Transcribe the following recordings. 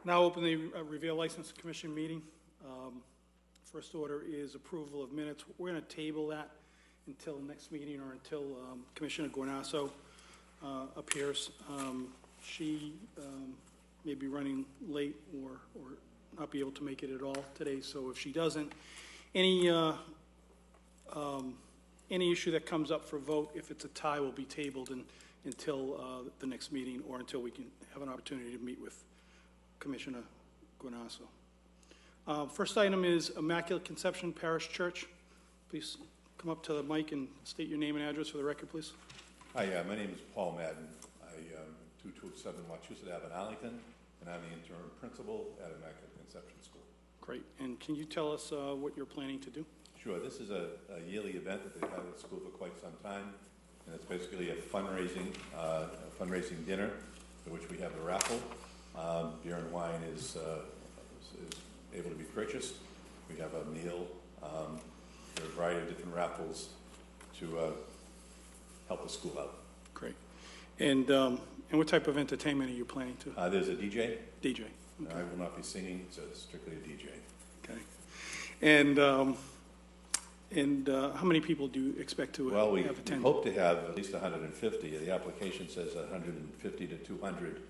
Now open the Revere License Commission meeting. First order is approval of minutes. We're going to table that until next meeting or until Commissioner Guanasso appears. She may be running late or not be able to make it at all today, so if she doesn't, any issue that comes up for vote, if it's a tie, will be tabled until the next meeting or until we can have an opportunity to meet with Commissioner Guanasso. First item is Immaculate Conception Parish Church. Please come up to the mic and state your name and address for the record, please. Hi, my name is Paul Madden. I am 2207 Wachusett Ave in Arlington, and I'm the interim principal at Immaculate Conception School. Great. And can you tell us what you're planning to do? Sure. This is a yearly event that they've had at the school for quite some time, and it's basically a fundraising dinner for which we have a raffle. Beer and wine is able to be purchased. We have a meal. There are a variety of different raffles to help the school out. Great. And what type of entertainment are you planning to? There's a DJ. DJ. Okay. I will not be singing, so it's strictly a DJ. Okay. And how many people do you expect to have attend? We hope to have at least 150. The application says 150 to 200.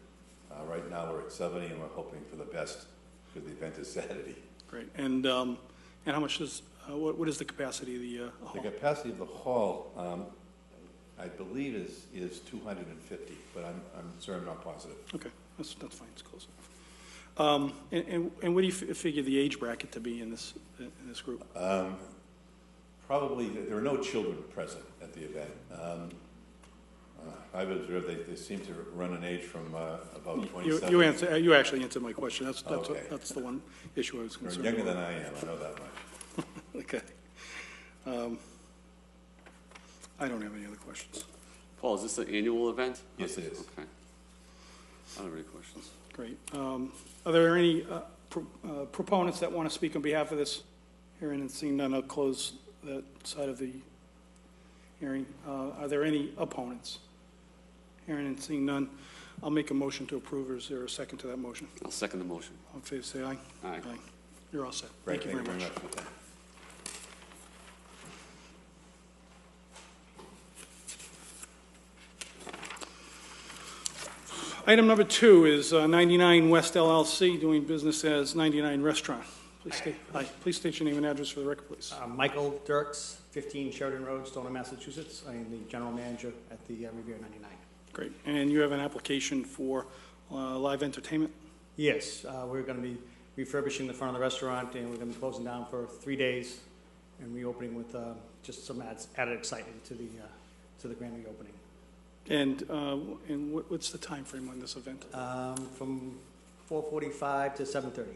Right now we're at 70, and we're hoping for the best because the event is Saturday. Great. And how much is what is the capacity of the hall? The capacity of the hall, I believe, is 250, but I'm not positive. Okay, that's fine. It's close enough. And what do you figure the age bracket to be in this group? Probably there are no children present at the event. I've observed they seem to run an age from about 27. You actually answered my question. That's okay. That's the one issue I was concerned You're younger about. than I am. I know that much. Okay. I don't have any other questions. Paul, is this an annual event? Yes, it is. Okay. I don't have any questions. Great. Are there any proponents that want to speak on behalf of this hearing? And seeing none, I'll close that side of the hearing. Are there any opponents? Hearing and seeing none, I'll make a motion to approve. Or is there a second to that motion? I'll second the motion. All in favor, say aye. Aye. You're all set. Great. Thank you very much. Item number 2 is 99 West LLC, doing business as 99 Restaurant. Please state your name and address for the record, please. Michael Dirks, 15 Sheridan Road, Stoneham, Massachusetts. I am the general manager at the Revere 99. Great. And you have an application for live entertainment? Yes. We're going to be refurbishing the front of the restaurant, and we're going to be closing down for 3 days and reopening with just some added excitement to the grand reopening. And what's the time frame on this event? From 4:45 to 7:30.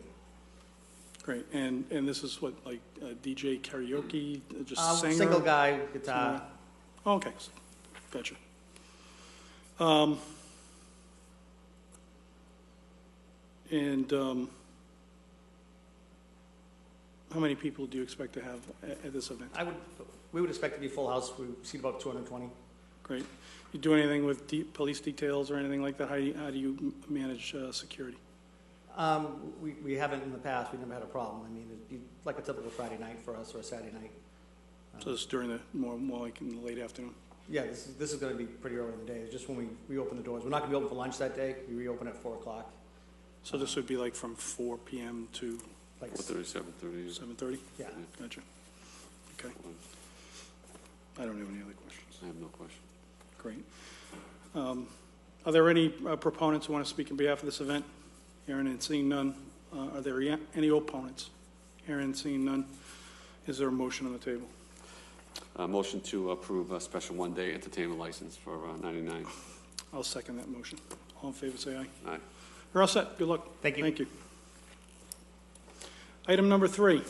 Great. And this is what, like DJ karaoke, just singer? Single guy, guitar. Oh, okay. Gotcha. How many people do you expect to have at this event? We would expect to be full house. We see about 220. Great. You do anything with police details or anything like that? How do you manage security? We haven't in the past. We've never had a problem. I mean, it'd be like a typical Friday night for us or a Saturday night. So it's during the more like in the late afternoon? Yeah, this is going to be pretty early in the day. It's just when we reopen the doors. We're not going to be open for lunch that day. We reopen at 4 o'clock. So this would be like from 4 p.m. to like 4:30, 7:30. 7:30? Yeah. Gotcha. Okay. I don't have any other questions. I have no question. Great. Are there any proponents who want to speak on behalf of this event? Hearing and seeing none. Are there any opponents? Hearing and seeing none. Is there a motion on the table? Motion to approve a special one-day entertainment license for 99. I'll second that motion. All in favor, say aye. Aye. You're all set. Good luck. Thank you. Thank you. Item number 3,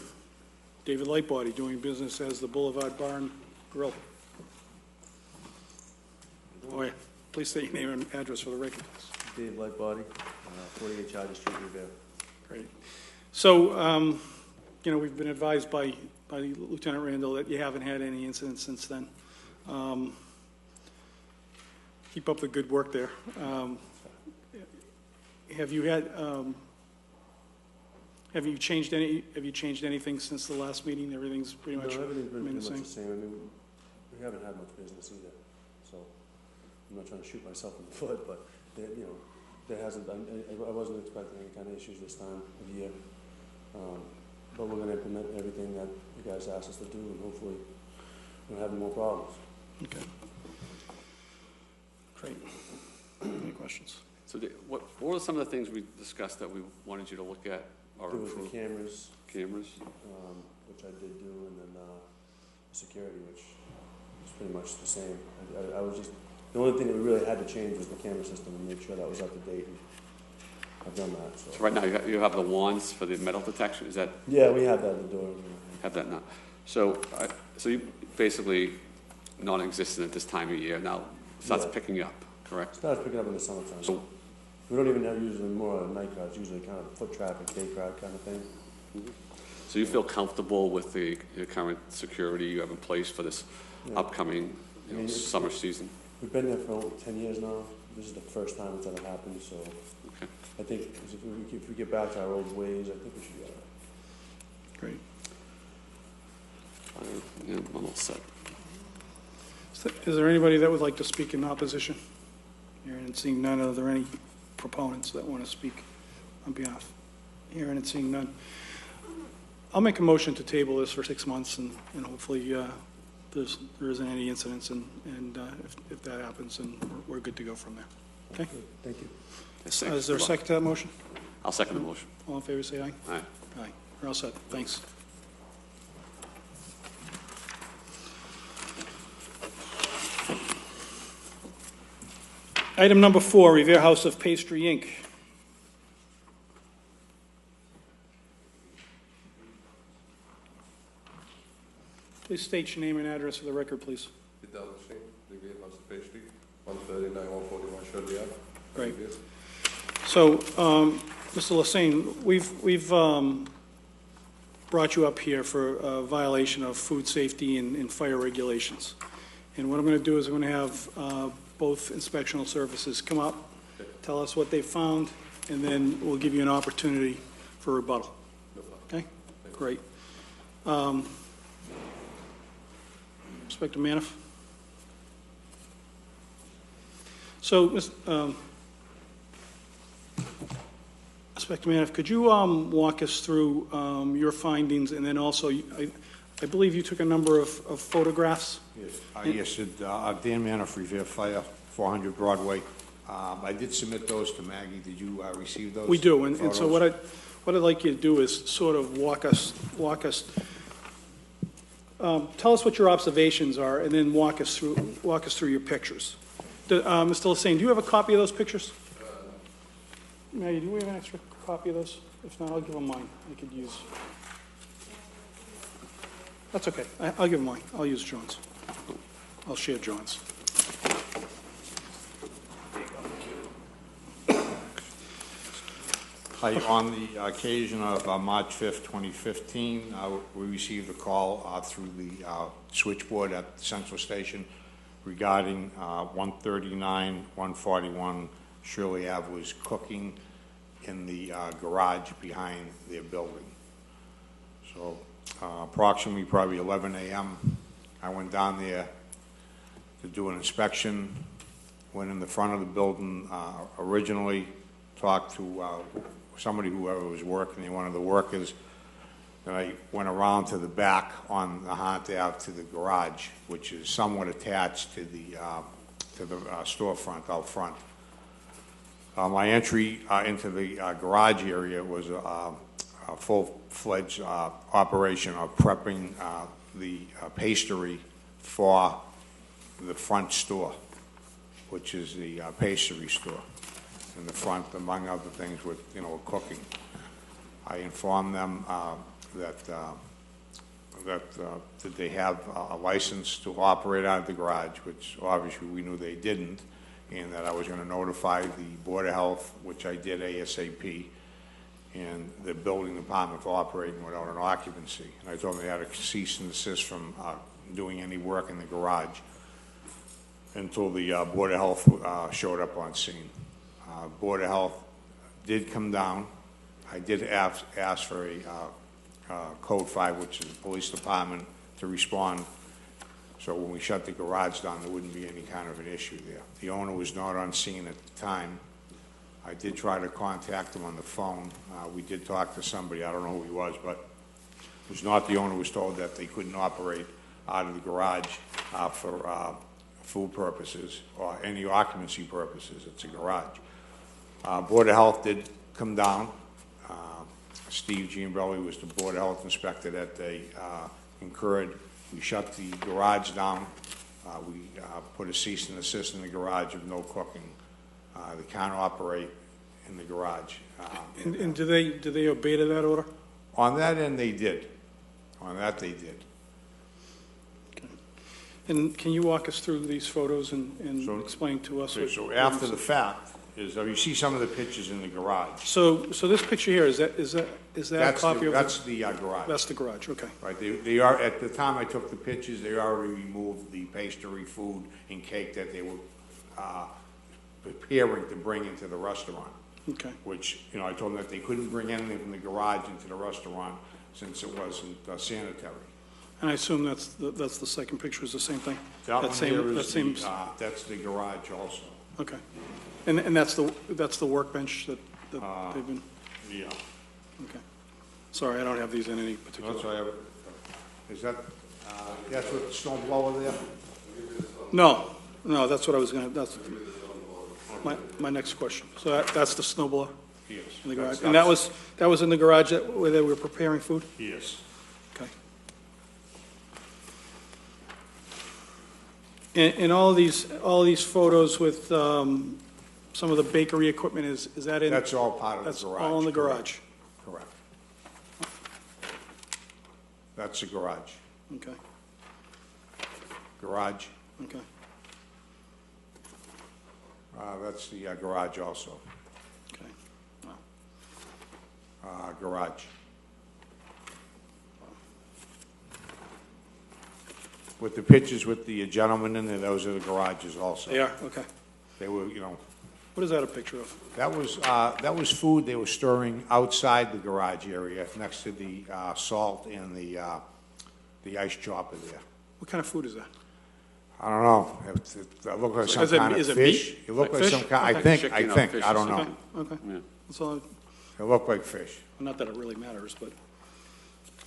David Lightbody, doing business as the Boulevard Bar and Grill. Oh, yeah. Please state your name and address for the record. Dave Lightbody, 48 Charger Street, Revere. Great. So, we've been advised by Lieutenant Randall that you haven't had any incidents since then. Keep up the good work there. Have you had Have you changed anything since the last meeting? Everything's pretty No, much everything's been remained pretty the much same? the same. I mean, we haven't had much business either, so I'm not trying to shoot myself in the foot, but, you know, there hasn't been, I wasn't expecting any kind of issues this time of year. But we're gonna implement everything that you guys asked us to do, and hopefully we'll have more problems. Okay. Great. Any questions? So what were some of the things we discussed that we wanted you to look at or There was the improve? cameras, Cameras? which I did do, and then, security, which is pretty much the same. I was just, the only thing that we really had to change was the camera system and make sure that was up to date, and I've done that, so. So right now, you have the wands for the metal detection, is that, Yeah, we have that at the door. have that now? So, so you basically non-existent at this time of year, now starts Yeah. picking up, correct? Starts picking up in the summertime. So- We don't even have usually more night crowds, usually kind of foot traffic, day crowd kind of thing. So you feel comfortable with the current security you have in place for this Yeah. upcoming, I mean, it's- summer season? We've been there for over 10 years now. This is the first time it's ever happened, so Okay. I think if we get back to our old ways, I think we should be all right. Great. Yeah, I'm all set. Is there anybody that would like to speak in opposition? Hearing and seeing none, are there any proponents that want to speak on behalf? Hearing and seeing none. I'll make a motion to table this for 6 months, and hopefully there isn't any incidents, and if that happens, then we're good to go from there. Okay? Good, thank you. Yes, Is there a second to that motion? I'll second the motion. All in favor, say aye. All right. Aye. We're all set. Thanks. Item number 4, Revere House of Pastry, Inc. Please state your name and address for the record, please. Vidal Hussein, Revere House of Pastry, 139, 141 Shirley Ave. Great. Revere. So, Mr. Lassane, we've brought you up here for a violation of food safety and fire regulations. And what I'm going to do is I'm going to have both inspectional services come up, tell us what they found, and then we'll give you an opportunity for rebuttal. No problem. Okay? Great. Inspector Maniff? So, Inspector Maniff, could you walk us through your findings, and then also, I believe you took a number of photographs? Yes, Dan Maniff, Revere Fire, 400 Broadway. I did submit those to Maggie. Did you receive those? We do, and so photos? what I'd like you to do is sort of walk us, tell us what your observations are, and then walk us through your pictures. Mr. Lassane, do you have a copy of those pictures? Maggie, do we have an extra copy of those? If not, I'll give them mine. I could use. That's okay. I'll give them mine. I'll use John's. I'll share John's. On the occasion of March 5th, 2015, we received a call through the switchboard at the Central Station regarding 139, 141 Shirley Ave was cooking in the garage behind their building. So approximately probably 11 a.m., I went down there to do an inspection, went in the front of the building originally, talked to somebody who was working, one of the workers. Then I went around to the back on the Hart Ave to the garage, which is somewhat attached to the storefront out front. My entry into the garage area was a full-fledged operation of prepping the pastry for the front store, which is the pastry store in the front, among other things with, cooking. I informed them that they have a license to operate out of the garage, which obviously we knew they didn't, and that I was going to notify the Board of Health, which I did ASAP, and the building department for operating without an occupancy. And I told them they had to cease and desist from doing any work in the garage until the Board of Health showed up on scene. Board of Health did come down. I did ask for a Code 5, which is the police department, to respond. So when we shut the garage down, there wouldn't be any kind of an issue there. The owner was not on scene at the time. I did try to contact him on the phone. We did talk to somebody, I don't know who he was, but it was not the owner. Was told that they couldn't operate out of the garage for food purposes or any occupancy purposes. It's a garage. Board of Health did come down. Steve Giambrelli was the Board of Health inspector that they incurred. We shut the garage down. We put a cease and desist in the garage of no cooking. They can't operate in the garage. And do they obey to that order? On that end, they did. On that, they did. And can you walk us through these photos and So- explain to us? Okay, what- so after the fact, you see some of the pictures in the garage. So this picture here, is that a copy of? That's the garage. That's the garage, okay. Right, they are, at the time I took the pictures, they already removed the pastry, food, and cake that they were preparing to bring into the restaurant, Okay, which, I told them that they couldn't bring anything from the garage into the restaurant since it wasn't sanitary. and I assume that's the second picture is the same thing? That one same- here that is same- that's the garage also. Okay. And that's the workbench that they've been, Yeah. okay. Sorry, I don't have these in any That's particular. what I have, is that, that's what the snow blower there? No, that's what I was gonna, that's my next question. So that's the snow blower Yes. in the garage? That's- And that was in the garage where they were preparing food? Yes. Okay. And all these photos with some of the bakery equipment, is that in? That's all part of the That's garage. all in the correct. garage? Correct. That's the garage. Okay, Garage, okay. that's the garage also. Okay. Garage. With the pictures with the gentleman in there, those are the garages also. They are, okay. They were, What is that a picture of? that was food they were storing outside the garage area next to the salt and the ice chopper there. What kind of food is that? I don't know. It looked like some Is it- kind of is it fish. meat? It looked Like like some fish? kind, Okay. Chicken or I fish don't or know. Okay, okay. Yeah. That's all, It looked like fish. not that it really matters, but,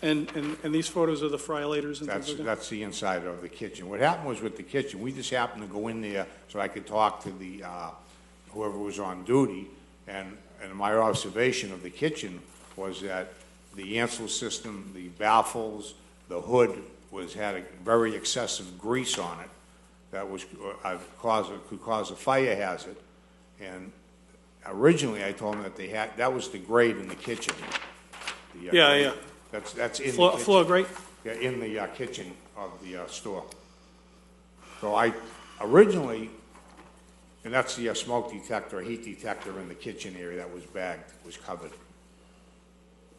and these photos of the friolators and things like that? That's the inside of the kitchen. What happened was with the kitchen, we just happened to go in there so I could talk to the, whoever was on duty, and my observation of the kitchen was that the Ansel system, the baffles, the hood had a very excessive grease on it that was, could cause a fire hazard. And originally, I told them that that was the grate in the kitchen. The, Yeah. That's in the Floor kitchen. grate? Yeah, in the kitchen of the store. So I originally, and that's the smoke detector, heat detector in the kitchen area that was bagged, was covered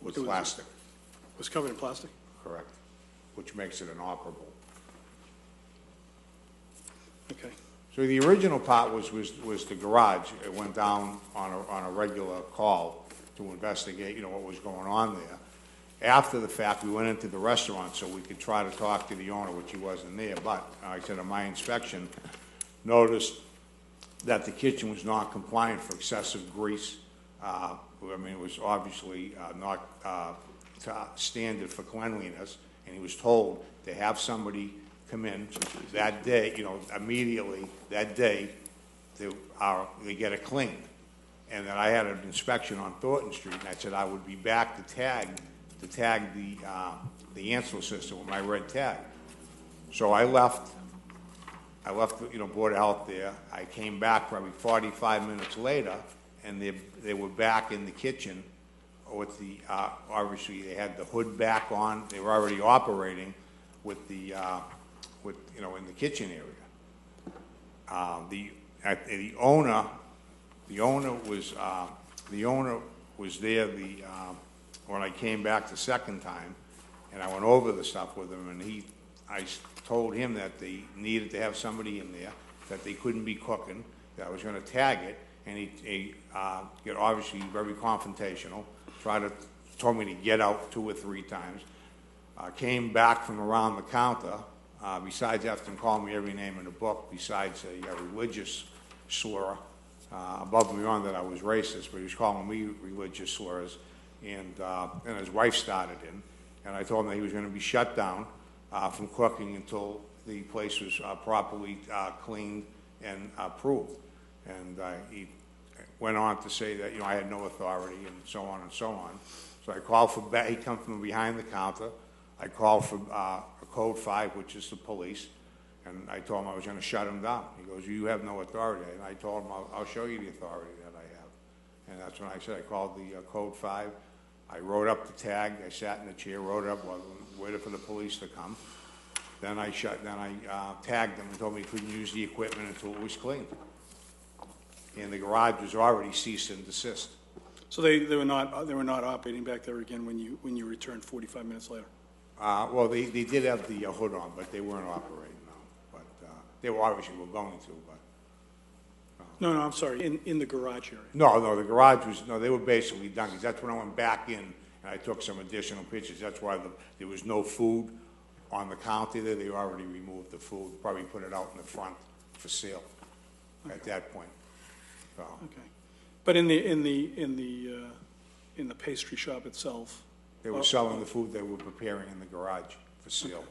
with It was- plastic, Was covered in plastic? correct, which makes it inoperable. Okay. So the original part was the garage. It went down on a regular call to investigate, what was going on there. After the fact, we went into the restaurant so we could try to talk to the owner, which he wasn't there. But I said on my inspection, noticed that the kitchen was not compliant for excessive grease. It was obviously not standard for cleanliness. And he was told to have somebody come in that day, immediately that day, they get it cleaned. And then I had an inspection on Thornton Street, and I said I would be back to tag the Ansel system with my red tag. So I left, Board of Health there. I came back probably 45 minutes later, and they were back in the kitchen with the, obviously they had the hood back on. They were already operating with the, in the kitchen area. The owner was there when I came back the second time, and I went over the stuff with him, and I told him that they needed to have somebody in there, that they couldn't be cooking, that I was gonna tag it, and he got obviously very confrontational, told me to get out 2 or 3 times. Came back from around the counter, besides after calling me every name in the book, besides a religious slur, above and beyond that I was racist, but he was calling me religious slurs, and his wife started in, and I told him that he was going to be shut down from cooking until the place was properly cleaned and approved. And he went on to say that, I had no authority and so on and so on. So I called for, he come from behind the counter. I called for Code 5, which is the police, and I told him I was going to shut him down. He goes, you have no authority. And I told him, I'll show you the authority that I have. And that's when I said, I called the Code 5. I wrote up the tag. I sat in the chair, wrote it up, waited for the police to come. Then I tagged them and told me he couldn't use the equipment until it was cleaned. And the garage was already cease and desist. So they were not operating back there again when you returned 45 minutes later? Well, they did have the hood on, but they weren't operating, no. But they were obviously going to, but. No, I'm sorry, in the garage area? No, the garage was, they were basically done, because that's when I went back in and I took some additional pictures. That's why there was no food on the counter there. They already removed the food, probably put it out in the front for sale at that point. So, Okay. But in the pastry shop itself? they were selling the food they were preparing in the garage for sale.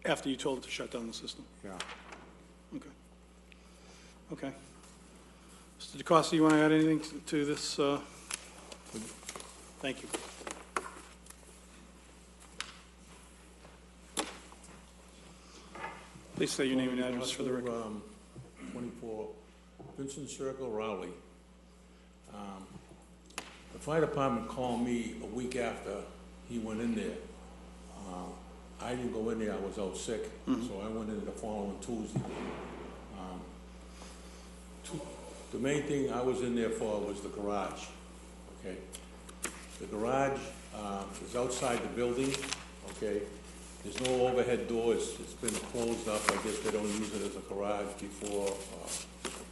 After you told it to shut down the system? Yeah. Okay. Okay. Mr. DeCosta, you want to add anything to this? Thank you. Please say your name and address for the record. 24 Vincent Circle, Rowley. The fire department called me a week after he went in there. I didn't go in there, I was out sick, so I went in the following Tuesday. The main thing I was in there for was the garage, okay? The garage is outside the building, okay? There's no overhead doors. It's been closed up. I guess they don't use it as a garage before.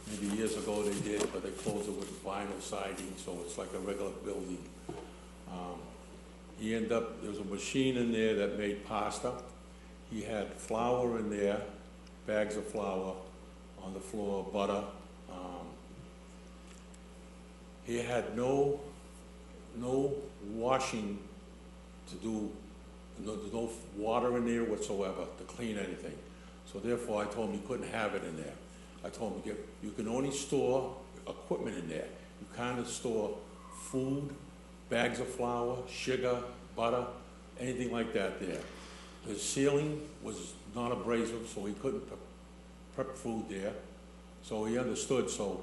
Maybe years ago they did, but they closed it with vinyl siding, so it's like a regular building. There was a machine in there that made pasta. He had flour in there, bags of flour on the floor, butter. He had no washing to do. There's no water in there whatsoever to clean anything. So therefore, I told him he couldn't have it in there. I told him you can only store equipment in there. You can't store food, bags of flour, sugar, butter, anything like that there. The ceiling was not abrasive, so he couldn't prep food there. So he understood, so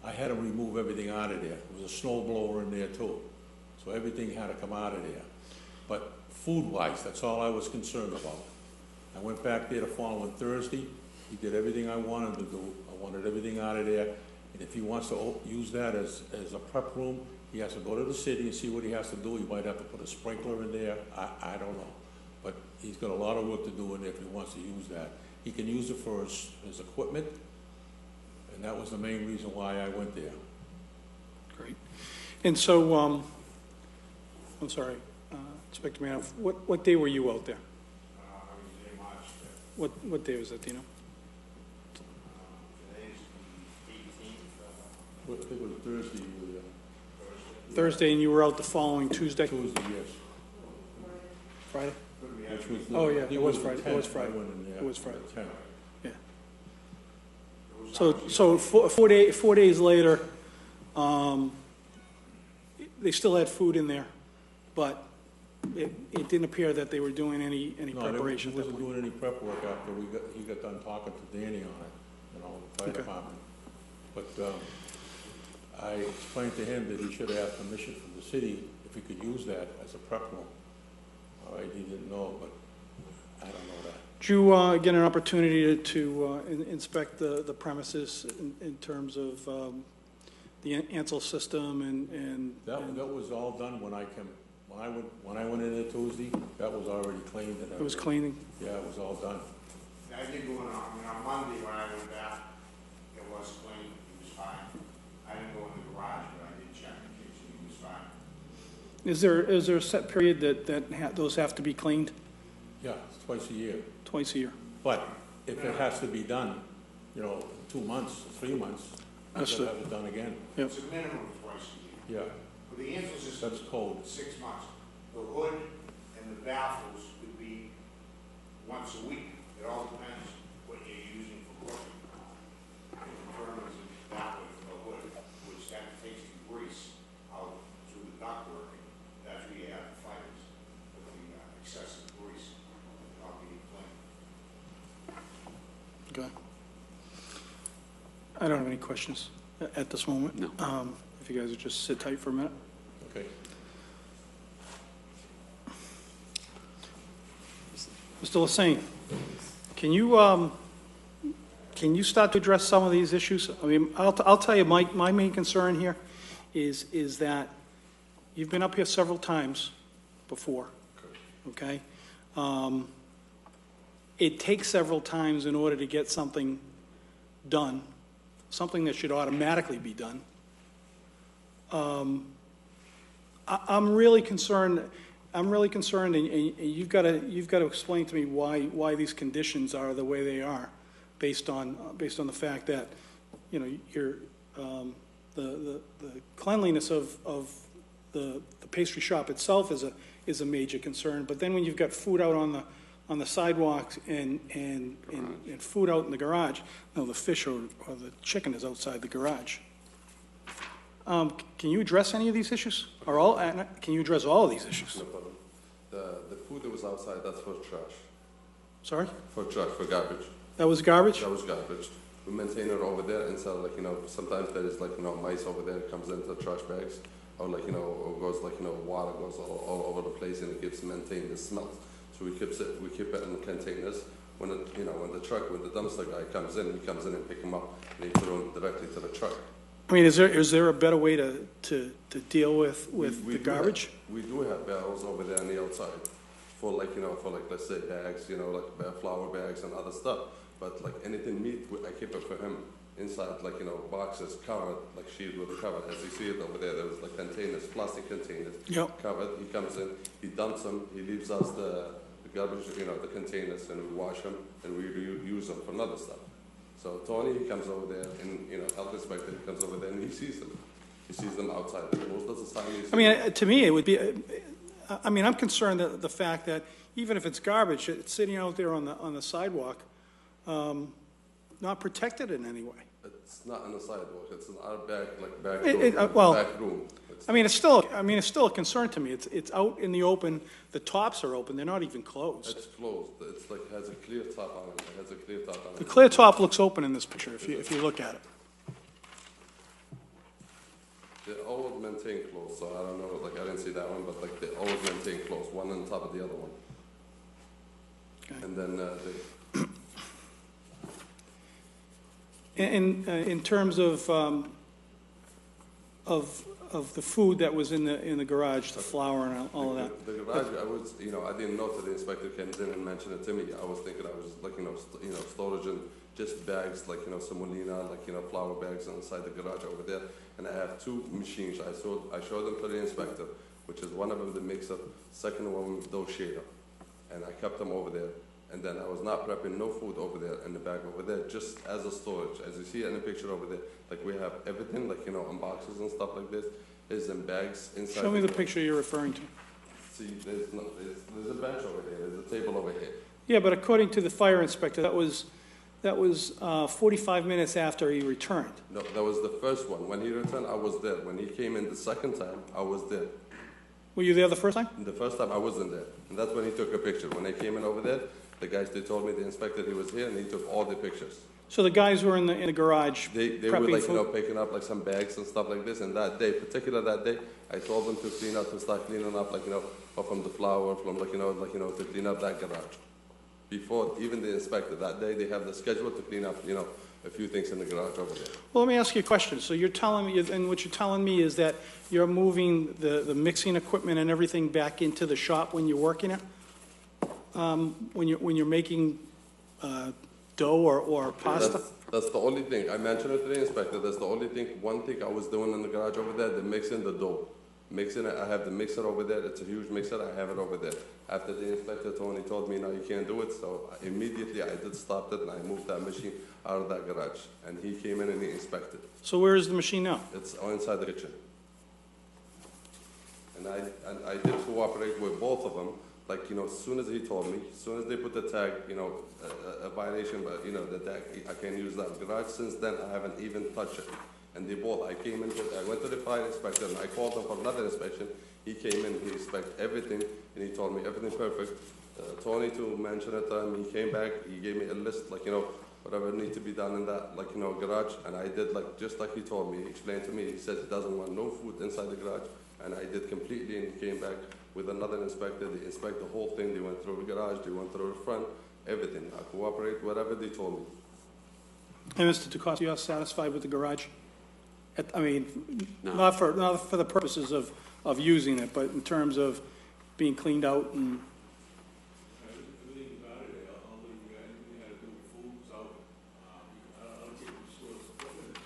I had to remove everything out of there. There was a snow blower in there too. So everything had to come out of there. But food-wise, that's all I was concerned about. I went back there the following Thursday. He did everything I wanted to do. I wanted everything out of there. And if he wants to use that as a prep room, he has to go to the city and see what he has to do. He might have to put a sprinkler in there. I don't know. But he's got a lot of work to do in there if he wants to use that. He can use it for his equipment, and that was the main reason why I went there. Great. And so, I'm sorry, Inspector Manoff, what day were you out there? I was there March 5th. What day was that, do you know? Today's the 18th. I think it was Thursday you were there. Thursday, and you were out the following Tuesday? Tuesday, yes. Friday? Which was Oh, yeah, I think it was the Friday. It 10th. was Friday. I went in there It was on Friday. the 10th. Yeah. So 4 days later, they still had food in there, but it didn't appear that they were doing any preparation. No, he wasn't doing any prep work after he got done talking to Danny on it, the fire Okay. department. But I explained to him that he should have asked permission from the city if he could use that as a prep room. All right, he didn't know, but I don't know that. Did you get an opportunity to inspect the premises in terms of the Ansel system and That was all done when I came. When I went in there Tuesday, that was already cleaned and it was everything. cleaning? Yeah, it was all done. I did go on Monday when I went back, it was clean, it was fine. I didn't go in the garage, but I did check in case it was fine. Is there a set period that those have to be cleaned? Yeah, it's twice a year. Twice a year? But if it has to be done, you know, 2 months, 3 months, I gotta Understood. have it done again. Yep. It's a minimum of twice a year. Yeah, But the emphasis that's is cold. 6 months. The hood and the baffles could be once a week. It all depends what you're using for cooking. It determines it that way for the hood, which then takes the grease out through the ductwork. That's where you have the fires with the excessive grease not being cleaned. Okay. I don't have any questions at this moment. No. If you guys would just sit tight for a minute. Okay. Mr. Lassane, can you start to address some of these issues? I mean, I'll tell you, my main concern here is that you've been up here several times before, okay? It takes several times in order to get something done, something that should automatically be done. I'm really concerned, and you've got to explain to me why these conditions are the way they are, based on the fact that, you know, the cleanliness of the pastry shop itself is a major concern. But then when you've got food out on the sidewalks and food out in the garage, no, the fish or the chicken is outside the garage. Can you address any of these issues? Can you address all of these issues? No problem. The food that was outside, that's for trash. Sorry? For trash, for garbage. That was garbage? That was garbage. We maintain it over there and sell, like, you know, sometimes there is, like, you know, mice over there, comes into the trash bags, or, like, you know, or goes, like, you know, water goes all over the place, and it keeps maintaining the smell. So we keep it in containers. When the dumpster guy comes in, he comes in and pick them up, and he put them directly to the truck. I mean, is there a better way to deal with the garbage? We do have barrels over there on the outside for, like, you know, for, like, let's say bags, you know, like flour bags and other stuff. But, like, anything meat, I keep it for him inside, like, you know, boxes covered, like sheet with covered. As you see it over there, there was, like, containers, plastic containers. Yep. Covered. He comes in, he dumps them, he leaves us the garbage, you know, the containers, and we wash them and we use them for another stuff. So Tony, he comes over there, and, you know, health inspector, he comes over there and he sees them. He sees them outside. Most of the time he sees I mean, to me, it would be, I mean, I'm concerned that the fact that even if it's garbage, it's sitting out there on the sidewalk, not protected in any way. It's not on the sidewalk. It's in our back room. I mean, it's still a concern to me. It's out in the open. The tops are open. They're not even closed. It's closed. It's like has a clear top on it. It has a clear top on it. The clear top looks open in this picture if you look at it. They're always maintained closed, so I don't know. Like, I didn't see that one, but, like, they always maintain closed, one on top of the other one. Okay. And then In terms of the food that was in the garage, the flour and all of that. The garage, I didn't know that the inspector came in and mentioned it to me. I was thinking I was like, storage and just bags, like, semolina, like, flour bags inside the garage over there. And I have 2 machines. I showed them to the inspector, which is one of them the mixer, second one dough shader. And I kept them over there. And then I was not prepping no food over there in the bag over there, just as a storage. As you see in the picture over there, like, we have everything, like, in boxes and stuff like this, is in bags inside. Show me the picture you're referring to. See, there's a bench over here, there's a table over here. Yeah, but according to the fire inspector, that was 45 minutes after he returned. No, that was the first one. When he returned, I was there. When he came in the second time, I was there. Were you there the first time? The first time, I wasn't there. And that's when he took a picture. When I came in over there, the guys, they told me, the inspector, he was here, and he took all the pictures. So the guys were in the garage They were, prepping like, food? picking up, like, some bags and stuff like this. And that day, that day, I told them to clean up and start cleaning up, like, from the flour, from, to clean up that garage. Before even the inspector, that day, they have the schedule to clean up, a few things in the garage over there. Well, let me ask you a question. So you're telling me, and what you're telling me is that you're moving the mixing equipment and everything back into the shop when you're working it? When you're making dough or pasta? That's the only thing. I mentioned it to the inspector. That's the only thing, one thing I was doing in the garage over there, the mixing the dough. Mixing it, I have the mixer over there. It's a huge mixer. I have it over there. After the inspector, Tony told me, no, you can't do it. So immediately I did stop it and I moved that machine out of that garage. And he came in and he inspected. So where is the machine now? It's inside the kitchen. And I did cooperate with both of them. Like, you know, as soon as he told me, as soon as they put the tag, you know, a violation, but, you know, the tag, I can't use that garage. Since then, I haven't even touched it. And they both, I went to the fire inspector and I called him for another inspection. He came in, he inspected everything, and he told me everything perfect. Tony, to mention it, he came back, he gave me a list, like, you know, whatever needs to be done in that, like, you know, garage. And I did, like, just like he told me, he explained to me, he said he doesn't want no food inside the garage. And I did completely, and he came back with another inspector. They inspected the whole thing. They went through the garage, they went through the front, everything. I cooperate, whatever they told me. And Mr. DeCosta, you are satisfied with the garage? I mean, No. not for the purposes of using it, but in terms of being cleaned out and, Everything about it, all the, anything had to do with food's out. I don't think the store's equipment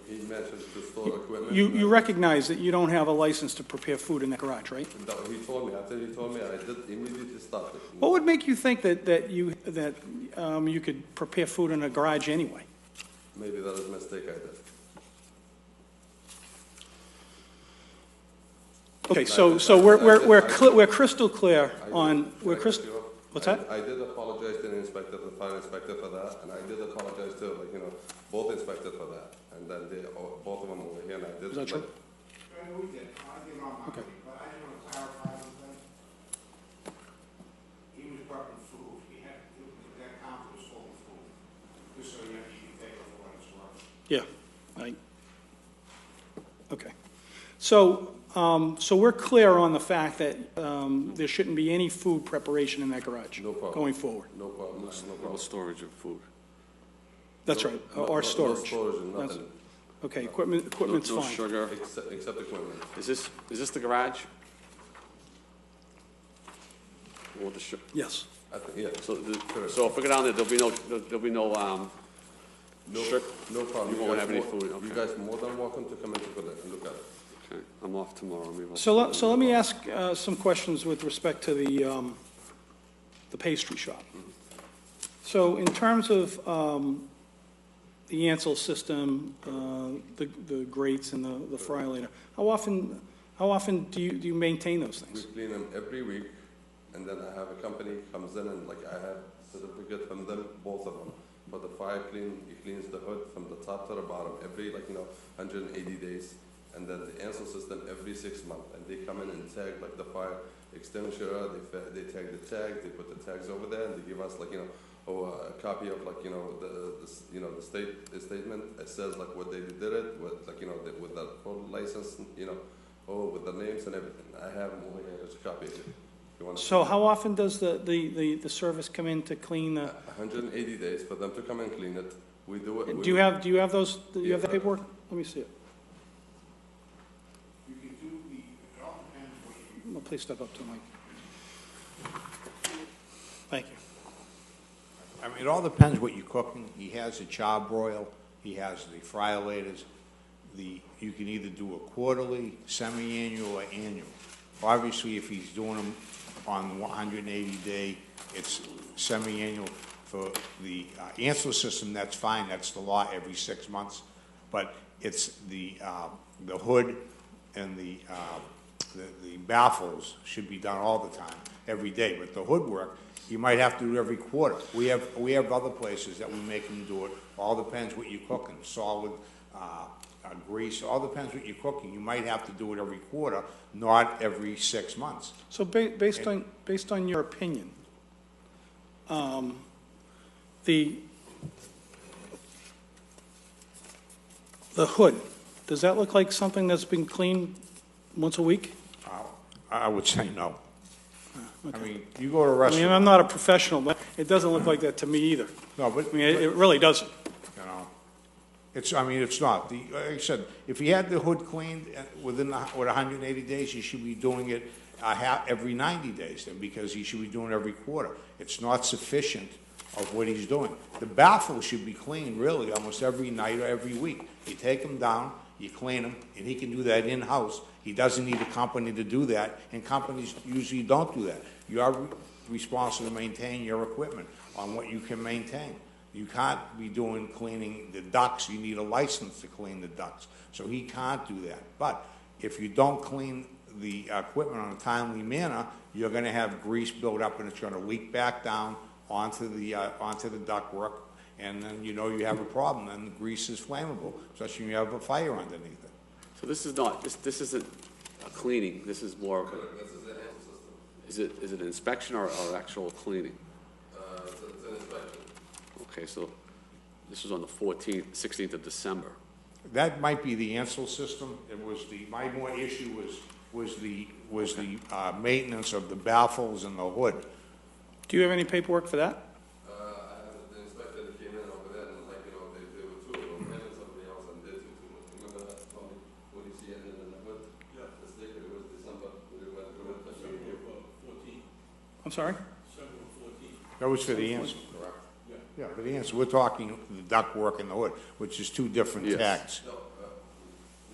there. He mentioned the store equipment. you recognize that you don't have a license to prepare food in that garage, right? He told me, after he told me, I did immediately stop it. What would make you think that you could prepare food in a garage anyway? Maybe that is a mistake I did. Okay, so we're crystal clear on, what's that? I did apologize to the inspector, the fire inspector for that, and I did apologize to, like, you know, both inspectors for that. And then they, both of them over here, and I did. Is that true? We did, I did all my Okay. money, but I just want to clarify one thing. He was prepping food, that counter was full of food, just so you can take it for what it's worth. Yeah, okay. So we're clear on the fact that there shouldn't be any food preparation in that garage No problem. going forward. No problem, no No problem. storage of food. That's right, No- or no- storage. No storage and That's- nothing, Okay, equipment's No fine. sugar. except equipment. Is this the garage? Or the Yes. I think, yeah. so if we go down there, there'll be no, No, Sure. no problem. You won't guys have any more- food, You okay. guys more than welcome to come in to put it and look at it. okay, I'm off tomorrow. Maybe I'll- So let me ask some questions with respect to the pastry shop. So in terms of the Ansel system, the grates and the fry later, how often do you maintain those We things? clean them every week, and then I have a company comes in and, like, I have certificate from them, both of them. For the fire clean, he cleans the hood from the top to the bottom every, like, you know, 180 days. And then the Ansel system every 6 months, and they come in and tag, like, the fire extinguisher, they tag the tag, they put the tags over there, and they give us, like, you know, a copy of, like, you know, the statement. It says, like, what they did it, with, like, you know, with the full license, you know, with the names and everything. I have them over here, there's a copy of it. If you want to. So how often does the service come in to clean the, 180 days for them to come and clean it. We do it. do you have those, do you have that paperwork? Let me see it. You can do it all depends what you. Well, please step up to the mic. Thank you. I mean, it all depends what you're cooking. He has the charbroil, he has the friolators. You can either do a quarterly, semi-annual, or annual. Obviously, if he's doing them on 180-day, it's semi-annual. For the Ansel system, that's fine, that's the law every 6 months. But it's the hood and the baffles should be done all the time, every day. But the hood work, you might have to do it every quarter. We have other places that we make them do it. All depends what you're cooking, solid, grease, all depends what you're cooking. You might have to do it every quarter, not every 6 months. So based on your opinion, the hood, does that look like something that's been cleaned once a week? I would say no. Okay. I mean, you go to a I mean, restaurant. I'm not a professional, but it doesn't look like that to me either. No, but, I mean, it really doesn't. you know, it's not. Like I said, if you had the hood cleaned with 180 days, you should be doing it every 90 days, then, because he should be doing it every quarter. It's not sufficient of what he's doing. The baffle should be cleaned really almost every night or every week. You take them down, you clean them, and he can do that in-house. He doesn't need a company to do that, and companies usually don't do that. You're responsible to maintain your equipment on what you can maintain. You can't be doing cleaning the ducts. You need a license to clean the ducts. So he can't do that. But if you don't clean the equipment on a timely manner, you're gonna have grease build up and it's gonna leak back down onto the ductwork, and then you know you have a problem, and the grease is flammable, especially when you have a fire underneath it. So this is not, this isn't a cleaning, this is more of a, This is the handle system. is it an inspection or actual cleaning? It's an inspection. Okay, so this was on the 14th, 16th of December. That might be the Ansel system. It was my more issue was the maintenance of the baffles and the hood. Do you have any paperwork for that? I have the inspector that came in over there, and like, you know, there were two of them, and somebody else, and they too much. Remember that, Tony? What do you see at the end of the wood? Yeah. The sticker, it was December, we went through it. I'm sorry? That was for the Ansel. Correct. Yeah, for the Ansel. We're talking the ductwork and the hood, which is two different Yes. tax. No,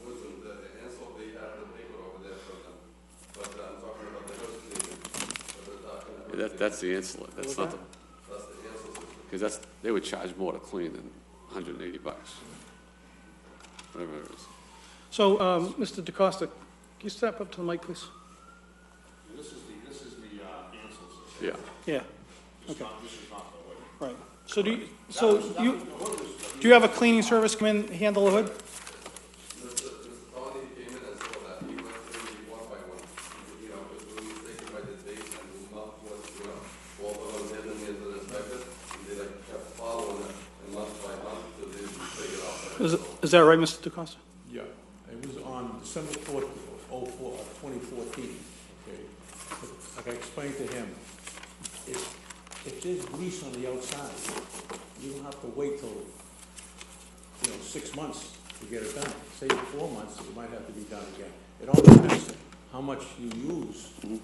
wasn't the Ansel, they had the paper over there for them, but I'm talking about the hood cleaning, for the duct and Yeah, everything. that's the insulet, that's not the, That's the Ansel system. because they would charge more to clean than 180 bucks. Whatever it is. So, Mr. DeCosta, can you step up to the mic, please? This is the Ansel system. Yeah. Yeah, This is not the hood. right. So do you have a cleaning service come in, handle the hood? Mr. Tony came in and saw that, he went through one by one, you know, it was mistaken by the dates and the month was, you know, all of them hidden as an inspector, and they like kept following it, and month by month, till they figured out. Is that right, Mr. DeCosta? Yeah, it was on December 4th, 2014, okay? Like I explained to him, if there's grease on the outside, you don't have to wait till, 6 months to get it done. Say 4 months, it might have to be done again. It all depends how much you use. You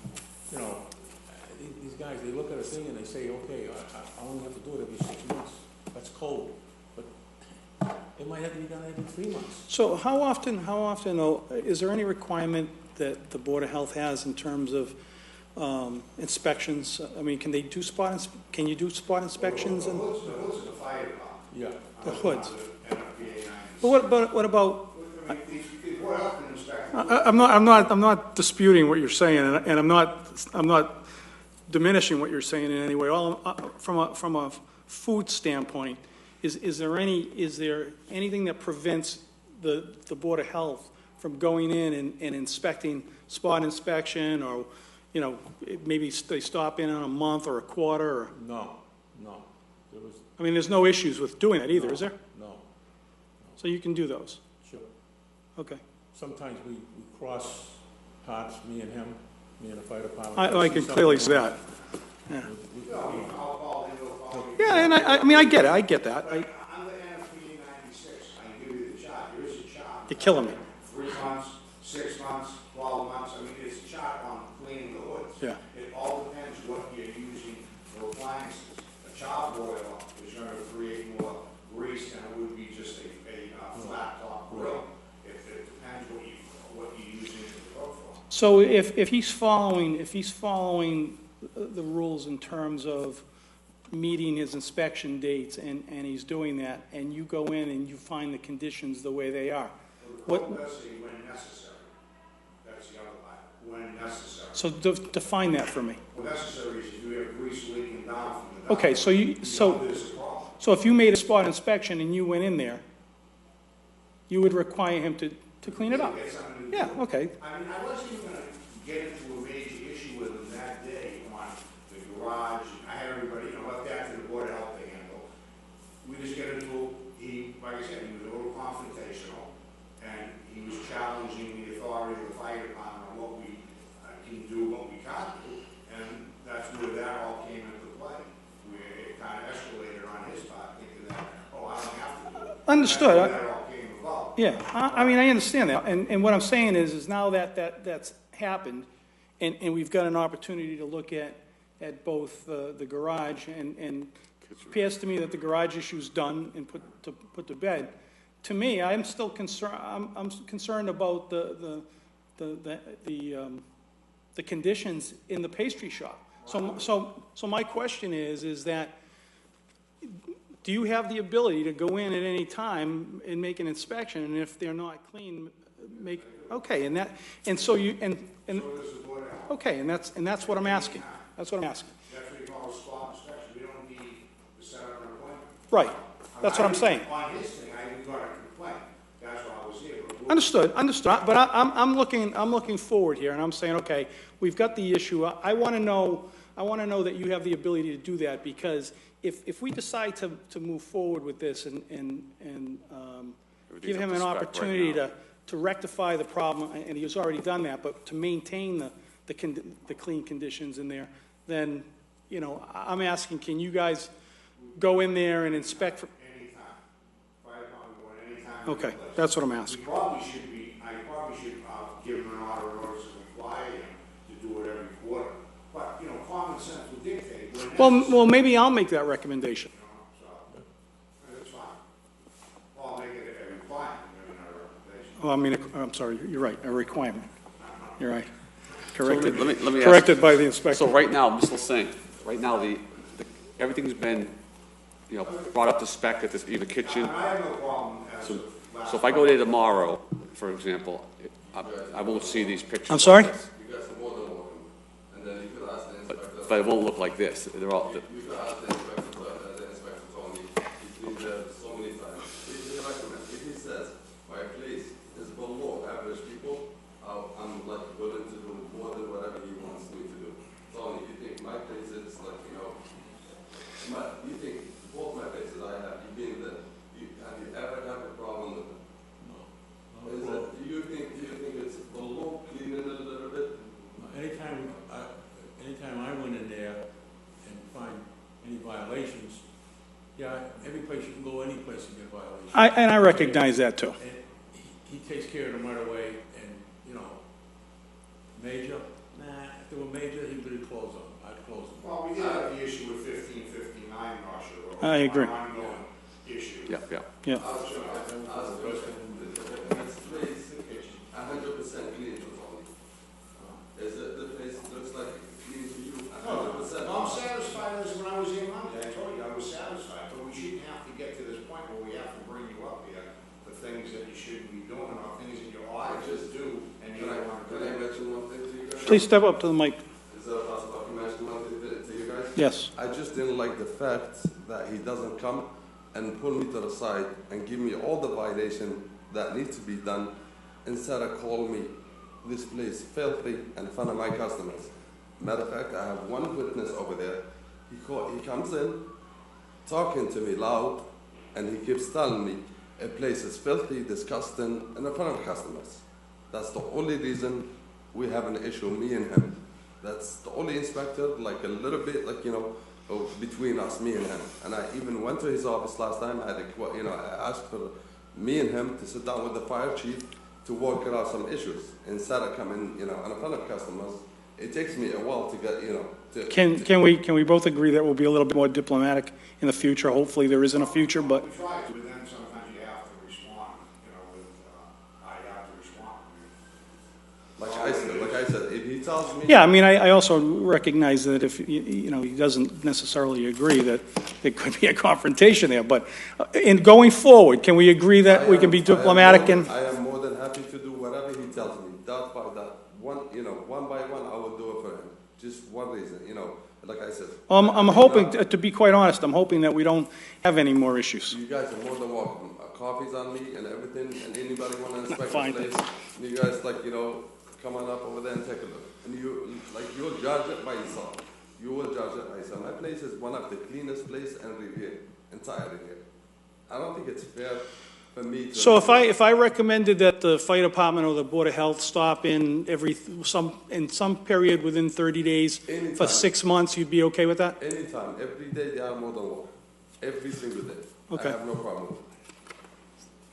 know, these guys, they look at a thing and they say, okay, I only have to do it every 6 months. That's cold. But it might have to be done every 3 months. So how often, though, is there any requirement that the Board of Health has in terms of inspections? I mean, can you do spot inspections? The And hoods are the fire department. Yeah. the hoods? NFPA 96. But what about, I mean, the Board of Health can inspect. I'm not disputing what you're saying, and I'm not diminishing what you're saying in any way. From a food standpoint, is there anything that prevents the Board of Health from going in and inspecting, spot inspection, or, maybe they stop in on a month or a quarter, or, No. There was, I mean, there's no issues with doing that either, is there? no, So you can do those? sure. Okay. Sometimes we cross paths, me and him, me and the fire department. I can clearly see that. No, I'll call him, he'll call me. Yeah, and I mean, I get that. Under NFPA 96, I give you the chart, there is a chart. You're killing me. 3 months, 6 months, 12 months, I mean, it's a chart on cleaning the hoods. Yeah. It all depends what you're using for appliances. A charbroiler is going to create more grease than it would be just a flat top grill. It depends what you're using it to cook for. So if he's following the rules in terms of meeting his inspection dates, and he's doing that, and you go in and you find the conditions the way they are, The code does say when necessary. That's the other part, when necessary. so define that for me. When necessary is if you have grease leaking down from the. Okay, so There's a problem. so if you made a spot inspection and you went in there, you would require him to clean it up? Get something to Yeah, do. okay. I mean, I wasn't even gonna get into a major issue with him that day on the garage. I had everybody, left that to the Board of Health to handle. We just get into, like I said, he was a little confrontational, and he was challenging the authority of the fire department on what we can do, what we can't do, and that's where that all came into play. Where it kind of escalated on his part, thinking that, I don't have to do it. Understood. That's where that all came about. Yeah, I mean, I understand that, and what I'm saying is now that's happened, and we've got an opportunity to look at both the garage, and it appears to me that the garage issue's done and put to bed. to me, I'm still concerned, I'm concerned about the conditions in the pastry shop. So my question is that, do you have the ability to go in at any time and make an inspection, and if they're not clean, make, okay, and that, and so you, and, So does the Board of Health. okay, and that's what I'm asking. That's what I'm asking. That's what you call a spot inspection. We don't need to set up an appointment. Right, that's what I'm saying. On his thing, we got a complaint. That's why I was here. But we'll- Understood, but I'm looking forward here, and I'm saying, okay, we've got the issue. I want to know that you have the ability to do that, because if we decide to move forward with this and give him an Everything's up to spec right opportunity now. to rectify the problem, and he's already done that, but to maintain the clean conditions in there, then, you know, I'm asking, can you guys go in there and inspect for, Anytime. Fire department, go anytime. okay, any place. that's what I'm I asking. probably should give him an order of notice and comply and to do it every quarter. But, you know, common sense would dictate. When necessary, Well, maybe I'll make that recommendation. you know, so, that's fine. I'll make it a requirement, maybe not a recommendation. Oh, I mean, I'm sorry, you're right, a requirement. You're right. So Corrected, let me ask- corrected by the inspector. So right now, I'm still saying, right now, everything's been, you know, brought up to spec at this, either kitchen. I have no problem as of last. So if I go there tomorrow, for example, I won't see these pictures. I'm sorry? You guys are more than welcome. And then you could ask the inspector. But it won't look like this. They're all, You could ask the inspector, the inspector told me, he's been there so many times. If he recommends, if he says, my place is below average people, I'm like willing to do more than whatever he wants me to do. Tony, you think my place is like, you know, you think both my places I have, you've been there, have you ever had a problem with them? Is it, do you think it's below cleaning it a little bit? Anytime I went in there and find any violations, yeah, every place you can go, any place you get violations. And I recognize that too. And he takes care of them right away, and, you know, major, if they were major, he would close them, I'd close them. Well, we did have the issue with 1559 North Shore Road. I agree. An ongoing issue. yeah, yeah. Yeah. This place, 100% clean to Tony. Is it, the place looks like it's clean to you, 100%? I'm satisfied as when I was here Monday. I told you I was satisfied, but we shouldn't have to get to this point where we have to bring you up here for things that you shouldn't be doing, or things that your auditors do, and you don't want to Can do I it. mention one thing to you guys? Please step up to the mic. Is that possible? Can I mention one thing to you guys? Yes. I just didn't like the fact that he doesn't come and pull me to the side and give me all the violation that needs to be done, instead of calling me this place filthy in front of my customers. Matter of fact, I have one witness over there. He comes in, talking to me loud, and he keeps telling me a place is filthy, disgusting, in front of customers. That's the only reason we have an issue, me and him. That's the only inspector, like a little bit, like, you know, between us, me and him. And I even went to his office last time. I asked for me and him to sit down with the fire chief to work out some issues instead of coming, you know, in front of customers. It takes me a while to get, you know, Can we both agree that we'll be a little bit more diplomatic in the future? Hopefully there isn't a future, but We try to, but then sometimes you have to respond, you know, with, I have to respond. like I said, if he tells me. yeah, I mean, I also recognize that if, you know, he doesn't necessarily agree that there could be a confrontation there, but in going forward, can we agree that we can be diplomatic and? I am more than happy to do whatever he tells me, dot by dot. One by one, I will do it for him. Just one reason, you know, like I said. I'm hoping, to be quite honest, I'm hoping that we don't have any more issues. You guys are more than welcome. Coffee's on me and everything, and anybody want to inspect Fine. the place, you guys, like, you know, come on up over there and take a look. And you'll judge it by yourself. You will judge it by yourself. My place is one of the cleanest places in Revere, entirely here. I don't think it's fair for me to. So if I recommended that the fire department or the Board of Health stop in in some period within 30 days for Anytime. 6 months, you'd be okay with that? Anytime, every day, they are more than welcome. Every single day. Okay. I have no problem with it.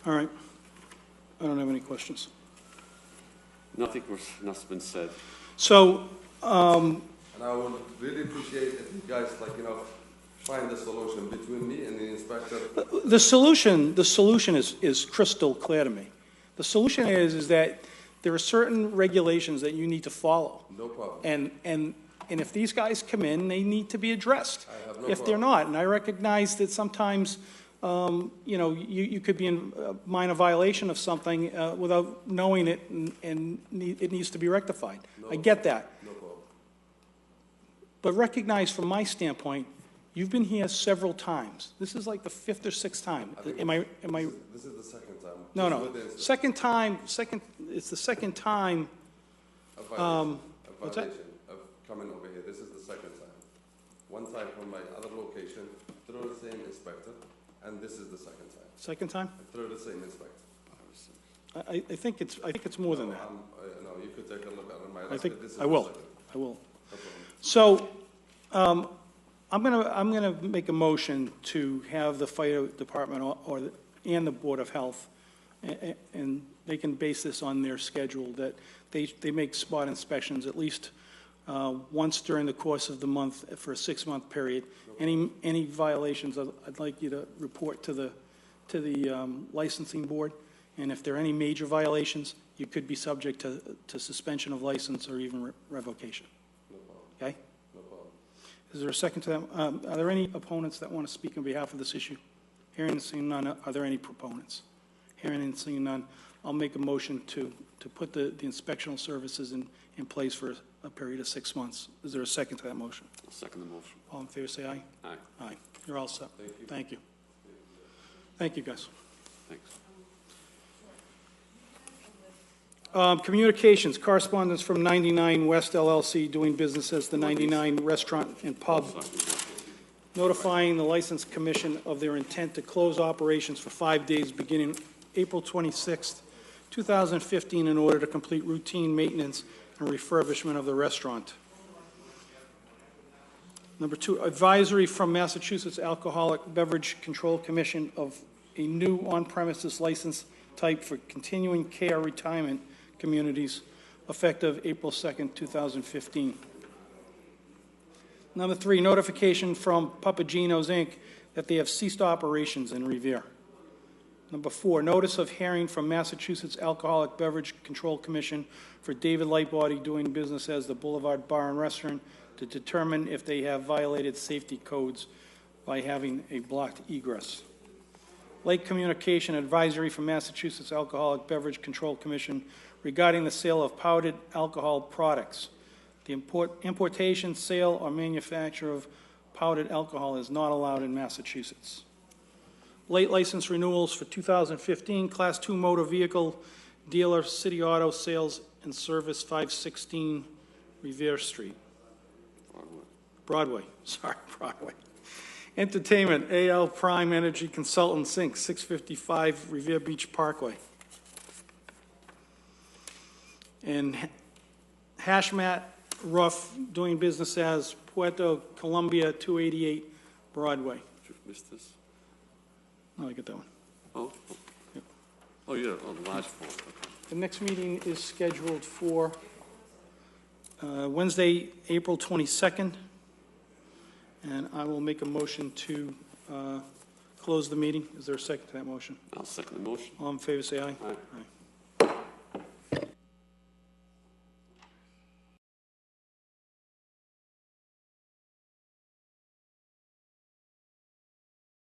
All right. I don't have any questions. Nothing's been said. So, And I would really appreciate if you guys, like, you know, find the solution between me and the inspector. The solution is crystal clear to me. The solution is that there are certain regulations that you need to follow. No problem. And if these guys come in, they need to be addressed. I have no If they're problem. not, and I recognize that sometimes, you could be in a minor violation of something without knowing it, and it needs to be rectified. I get that. No problem. But recognize from my standpoint, you've been here several times. This is like the fifth or sixth time. Am I? This is the second time. No, Just no. with the inspector. It's the second time. A violation, what's that? of coming over here. This is the second time. One time from my other location, through the same inspector, and this is the second time. Second time? Through the same inspector. I think it's more than that. No, you could take a look at my I record. think, This is I the will. second. I will. No problem. So, I'm gonna make a motion to have the fire department and the Board of Health, and they can base this on their schedule, that they make spot inspections at least once during the course of the month for a 6-month period. Any violations, I'd like you to report to the licensing board, and if there are any major violations, you could be subject to suspension of license or even revocation. No problem. Okay? No problem. Is there a second to that? Are there any opponents that want to speak on behalf of this issue? Hearing and seeing none, are there any proponents? Hearing and seeing none, I'll make a motion to put the inspectional services in place for a period of 6 months. Is there a second to that motion? I'll second the motion. All in favor, say aye. Aye. Aye. You're all set. Thank you. Thank you. Thank you, guys. Thanks. Communications, correspondence from 99 West LLC, doing business as the 99 Restaurant and Pub, notifying the License Commission of their intent to close operations for 5 days beginning April 26th, 2015, in order to complete routine maintenance and refurbishment of the restaurant. Number 2, advisory from Massachusetts Alcoholic Beverage Control Commission of a new on-premises license type for continuing care retirement communities, effective April 2nd, 2015. Number 3, notification from Papagenos, Inc. that they have ceased operations in Revere. Number 4, notice of hearing from Massachusetts Alcoholic Beverage Control Commission for David Lightbody, doing business as the Boulevard Bar and Restaurant, to determine if they have violated safety codes by having a blocked egress. Lake Communication advisory from Massachusetts Alcoholic Beverage Control Commission regarding the sale of powdered alcohol products. The importation, sale, or manufacture of powdered alcohol is not allowed in Massachusetts. Late license renewals for 2015, Class 2 motor vehicle dealer, City Auto Sales and Service, 516 Revere Street. Broadway. Entertainment, AL Prime Energy Consultants, Inc., 655 Revere Beach Parkway. And Hashmat Rough, doing business as Puerto Columbia, 288 Broadway. Did you miss this? No, I get that one. Oh, Yep. oh, yeah, oh, the large font. Okay. The next meeting is scheduled for Wednesday, April 22nd, and I will make a motion to close the meeting. Is there a second to that motion? I'll second the motion. All in favor, say aye. Aye. Aye.